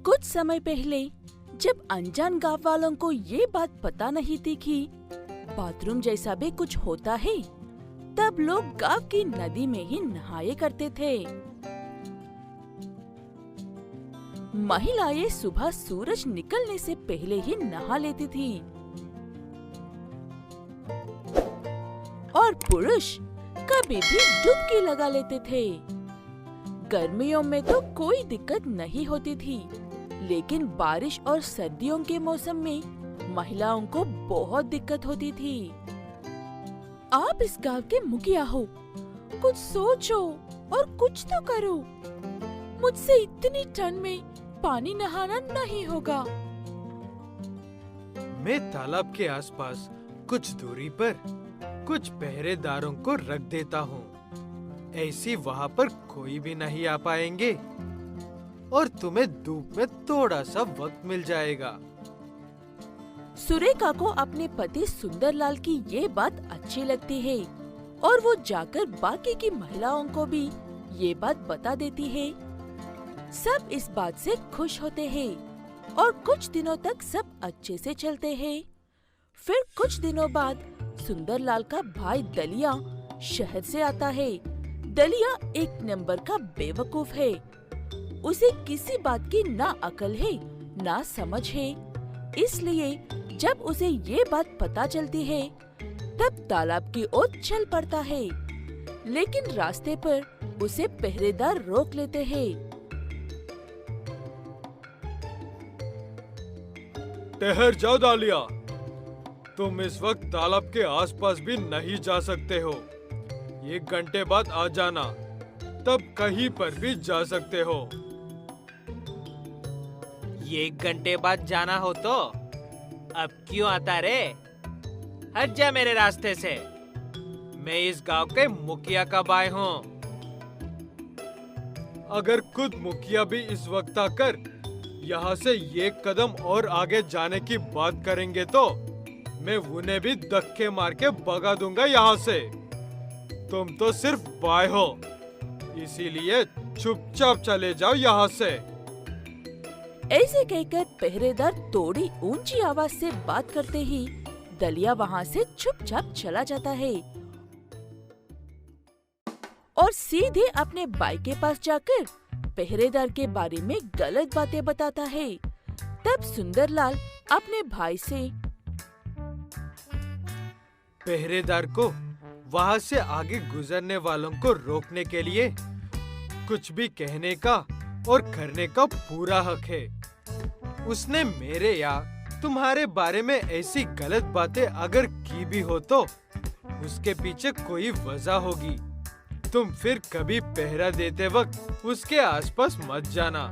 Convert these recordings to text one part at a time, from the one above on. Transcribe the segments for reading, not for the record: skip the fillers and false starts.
कुछ समय पहले जब अनजान गांव वालों को ये बात पता नहीं थी कि बाथरूम जैसा भी कुछ होता है, तब लोग गांव की नदी में ही नहाया करते थे। महिलाएं सुबह सूरज निकलने से पहले ही नहा लेती थी और पुरुष कभी भी डुबकी लगा लेते थे। गर्मियों में तो कोई दिक्कत नहीं होती थी, लेकिन बारिश और सर्दियों के मौसम में महिलाओं को बहुत दिक्कत होती थी। आप इस गांव के मुखिया हो, कुछ सोचो और कुछ तो करो। मुझसे इतनी ठंड में पानी नहाना नहीं होगा। मैं तालाब के आसपास कुछ दूरी पर कुछ पहरेदारों को रख देता हूँ। ऐसी वहाँ पर कोई भी नहीं आ पाएंगे और तुम्हें धूप में थोड़ा सा वक्त मिल जाएगा। सुरेखा को अपने पति सुंदरलाल की ये बात अच्छी लगती है और वो जाकर बाकी की महिलाओं को भी ये बात बता देती है। सब इस बात से खुश होते हैं और कुछ दिनों तक सब अच्छे से चलते हैं। फिर कुछ दिनों बाद सुंदरलाल का भाई दलिया शहर से आता है। दलिया एक नंबर का बेवकूफ है। उसे किसी बात की ना अकल है ना समझ है। इसलिए जब उसे ये बात पता चलती है तब तालाब की ओर चल पड़ता है, लेकिन रास्ते पर उसे पहरेदार रोक लेते हैं। ठहर जाओ दालिया, तुम इस वक्त तालाब के आसपास भी नहीं जा सकते हो। 1 घंटे बाद आ जाना, तब कहीं पर भी जा सकते हो। 1 घंटे बाद जाना हो तो अब क्यों आता रे? हट जा मेरे रास्ते से। मैं इस गांव के मुखिया का भाई हूँ। अगर खुद मुखिया भी इस वक्त आकर यहाँ से 1 कदम और आगे जाने की बात करेंगे तो मैं उन्हें भी धक्के मार के भगा दूंगा यहाँ से। तुम तो सिर्फ भाई हो, इसीलिए चुपचाप चले जाओ यहाँ से। ऐसे कहकर पहरेदार थोड़ी ऊंची आवाज से बात करते ही दलिया वहाँ से चुपचाप चला जाता है और सीधे अपने भाई के पास जाकर पहरेदार के बारे में गलत बातें बताता है। तब सुंदरलाल अपने भाई से पहरेदार को वहाँ से आगे गुजरने वालों को रोकने के लिए कुछ भी कहने का और करने का पूरा हक है। उसने मेरे या तुम्हारे बारे में ऐसी गलत बातें अगर की भी हो तो उसके पीछे कोई वजह होगी। तुम फिर कभी पहरा देते वक्त उसके आसपास मत जाना।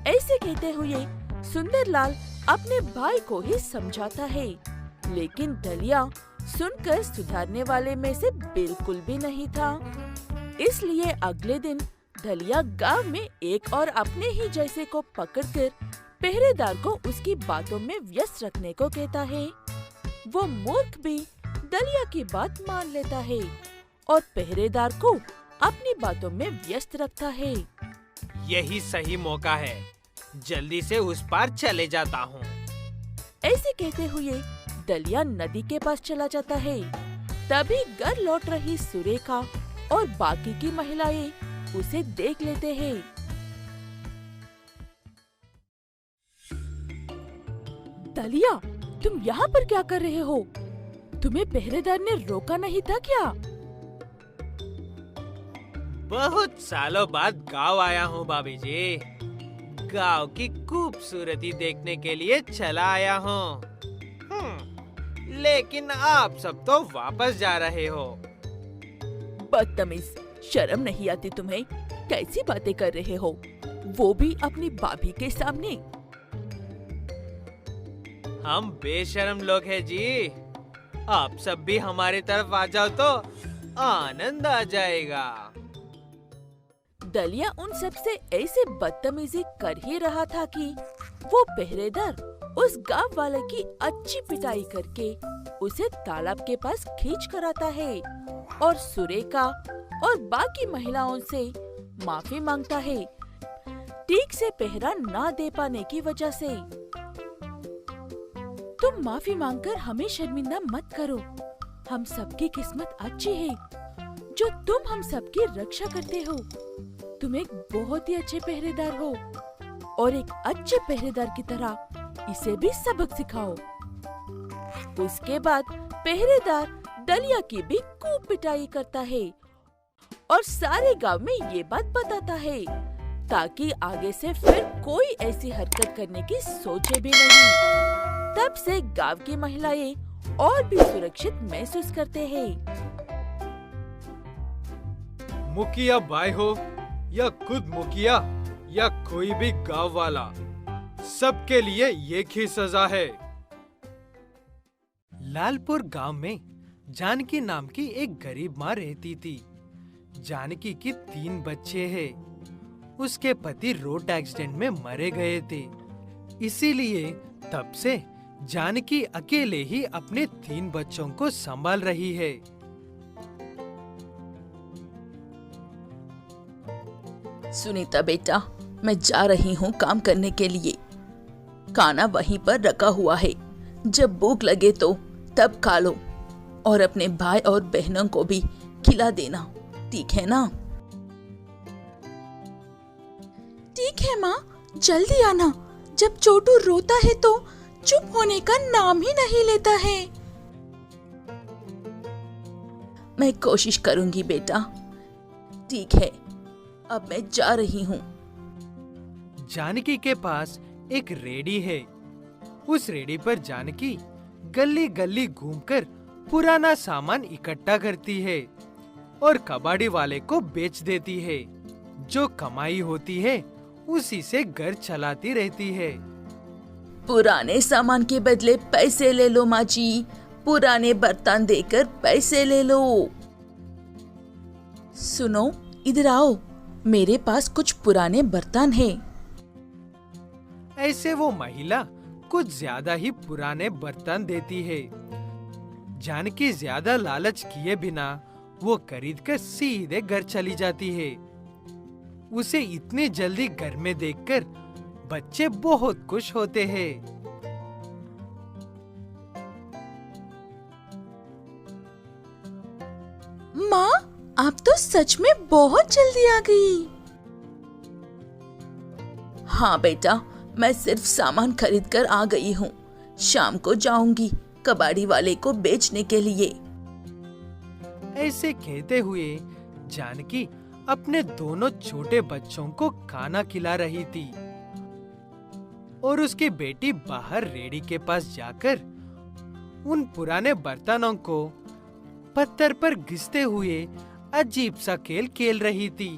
ऐसे कहते हुए सुंदरलाल अपने भाई को ही समझाता है, लेकिन दलिया सुनकर सुधारने वाले में से बिल्कुल भी नहीं था। इसलिए अगले दिन दलिया गांव में एक और अपने ही जैसे को पकड़कर पहरेदार को उसकी बातों में व्यस्त रखने को कहता है। वो मूर्ख भी दलिया की बात मान लेता है और पहरेदार को अपनी बातों में व्यस्त रखता है। यही सही मौका है, जल्दी से उस पार चले जाता हूँ। ऐसे कहते हुए दलिया नदी के पास चला जाता है। तभी घर लौट रही सुरेखा और बाकी की महिलाएं उसे देख लेते हैं। दलिया, तुम यहाँ पर क्या कर रहे हो? तुम्हें पहरेदार ने रोका नहीं था क्या? बहुत सालों बाद गांव आया हूँ भाभी जी। गांव की खूबसूरती देखने के लिए चला आया हूँ। लेकिन आप सब तो वापस जा रहे हो। बदतमीज, शर्म नहीं आती तुम्हें? कैसी बातें कर रहे हो, वो भी अपनी भाभी के सामने? हम बेशर्म लोग हैं जी। आप सब भी हमारी तरफ आ जाओ तो आनंद आ जाएगा। दलिया उन सब से ऐसे बदतमीजी कर ही रहा था कि वो पहरेदार उस गांव वाले की अच्छी पिटाई करके उसे तालाब के पास खींच कर आता है और सुरेखा और बाकी महिलाओं से माफी मांगता है। ठीक से पहरा ना दे पाने की वजह से। तुम माफी मांगकर हमें शर्मिंदा मत करो। हम सबकी किस्मत अच्छी है जो तुम हम सबकी रक्षा करते हो। तुम एक बहुत ही अच्छे पहरेदार हो और एक अच्छे पहरेदार की तरह इसे भी सबक सिखाओ। उसके बाद पहरेदार डलिया की भी खूब पिटाई करता है और सारे गांव में ये बात बताता है ताकि आगे से फिर कोई ऐसी हरकत करने की सोचे भी नहीं। तब से गांव की महिलाएं और भी सुरक्षित महसूस करते हैं। मुखिया बाई हो या खुद मुखिया या कोई भी गांव वाला, सबके लिए एक ही सजा है। लालपुर गांव में जानकी नाम की एक गरीब माँ रहती थी। जानकी की 3 बच्चे हैं। उसके पति रोड एक्सीडेंट में मरे गए थे, इसीलिए तब से जानकी अकेले ही अपने 3 बच्चों को संभाल रही है। सुनीता बेटा, मैं जा रही हूँ काम करने के लिए। खाना वहीं पर रखा हुआ है, जब भूख लगे तो तब खा लो और अपने भाई और बहनों को भी खिला देना, ठीक है ना? ठीक है माँ, जल्दी आना। जब छोटू रोता है तो चुप होने का नाम ही नहीं लेता है। मैं कोशिश करूंगी बेटा। ठीक है, अब मैं जा रही हूँ। जानकी के पास एक रेडी है। उस रेडी पर जानकी गली गली घूमकर पुराना सामान इकट्ठा करती है और कबाड़ी वाले को बेच देती है। जो कमाई होती है उसी से घर चलाती रहती है। पुराने सामान के बदले पैसे ले लो माँ जी, पुराने बर्तन देकर पैसे ले लो। सुनो, इधर आओ, मेरे पास कुछ पुराने बर्तन हैं। ऐसे वो महिला कुछ ज्यादा ही पुराने बर्तन देती है। जानकी ज्यादा लालच किए बिना वो खरीदकर सीधे घर चली जाती है। उसे इतनी जल्दी घर में देखकर बच्चे बहुत खुश होते हैं। माँ, आप तो सच में बहुत जल्दी आ गई। हाँ बेटा, मैं सिर्फ सामान खरीद कर आ गई हूँ। शाम को जाऊंगी कबाड़ी वाले को बेचने के लिए। ऐसे कहते हुए जानकी अपने दोनों छोटे बच्चों को खाना खिला रही थी और उसकी बेटी बाहर रेडी के पास जाकर उन पुराने बर्तनों को पत्थर पर घिसते हुए अजीब सा खेल खेल रही थी।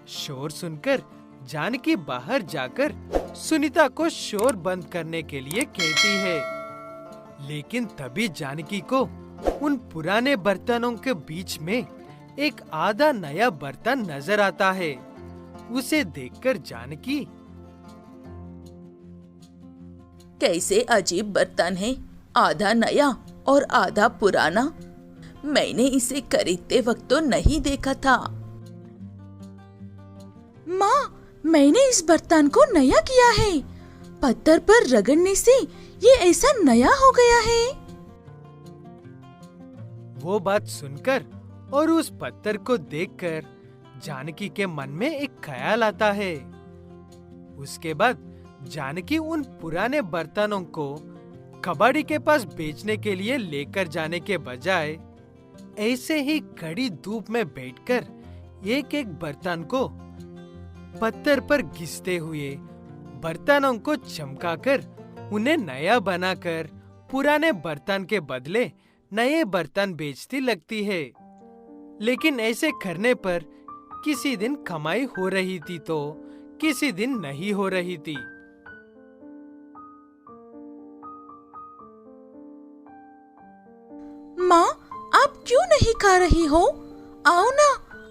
शोर सुनकर जानकी बाहर जाकर सुनीता को शोर बंद करने के लिए कहती है, लेकिन तभी जानकी को उन पुराने बर्तनों के बीच में एक आधा नया बर्तन नजर आता है। उसे देखकर जानकी, कैसे अजीब बर्तन है, आधा नया और आधा पुराना। मैंने इसे खरीदते वक्त तो नहीं देखा था। माँ, मैंने इस बर्तन को नया किया है। पत्थर पर रगड़ने से ये ऐसा नया हो गया है। वो बात सुनकर और उस पत्थर को देखकर जानकी के मन में एक ख्याल आता है। उसके बाद जानकी उन पुराने बर्तनों को कबाड़ी के पास बेचने के लिए लेकर जाने के बजाय ऐसे ही कड़ी धूप में बैठकर एक एक बर्तन को पत्थर पर घिसते हुए बर्तनों को चमकाकर उन्हें नया बनाकर पुराने बर्तन के बदले नए बर्तन बेचती लगती है। लेकिन ऐसे करने पर किसी दिन कमाई हो रही थी तो किसी दिन नहीं हो रही थी। माँ, आप क्यों नहीं खा रही हो? आओ ना,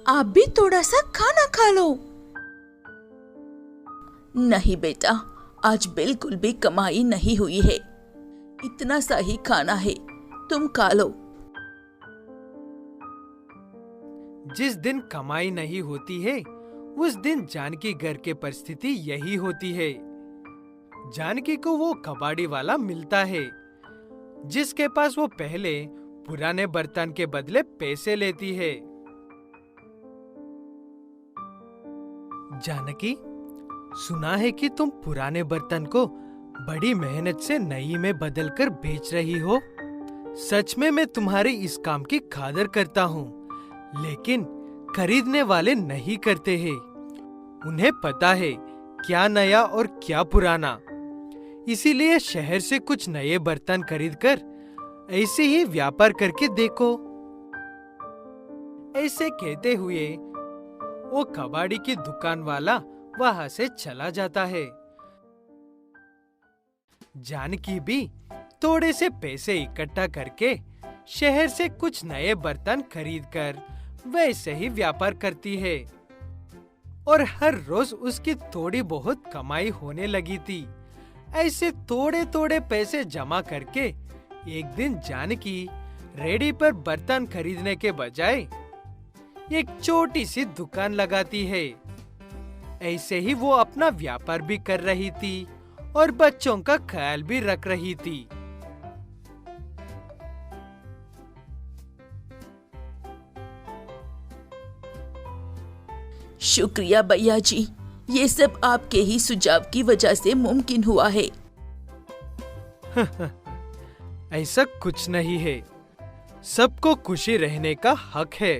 आप भी थोड़ा सा खाना खा लो। नहीं बेटा, आज बिल्कुल भी कमाई नहीं हुई है। इतना सा ही खाना है, तुम खा लो। जिस दिन कमाई नहीं होती है उस दिन जानकी घर की परिस्थिति यही होती है। जानकी को वो कबाड़ी वाला मिलता है जिसके पास वो पहले पुराने बर्तन के बदले पैसे लेती है। जानकी, सुना है कि तुम पुराने बर्तन को बड़ी मेहनत से नई में बदलकर बेच रही हो। सच में मैं तुम्हारे इस काम की कदर करता हूँ, लेकिन खरीदने वाले नहीं करते हैं। उन्हें पता है क्या नया और क्या पुराना, इसीलिए शहर से कुछ नए बर्तन खरीदकर ऐसे ही व्यापार करके देखो। ऐसे कहते हुए वो कबाड़ी की दुकान वाला वहां से चला जाता है। जानकी भी थोड़े से पैसे इकट्ठा करके शहर से कुछ नए बर्तन खरीदकर वैसे ही व्यापार करती है और हर रोज उसकी थोड़ी बहुत कमाई होने लगी थी। ऐसे थोड़े थोड़े पैसे जमा करके एक दिन जानकी रेडी पर बर्तन खरीदने के बजाय एक छोटी सी दुकान लगाती है। ऐसे ही वो अपना व्यापार भी कर रही थी और बच्चों का ख्याल भी रख रही थी। शुक्रिया भैया जी, ये सब आपके ही सुझाव की वजह से मुमकिन हुआ है। ऐसा कुछ नहीं है, सबको खुशी रहने का हक है।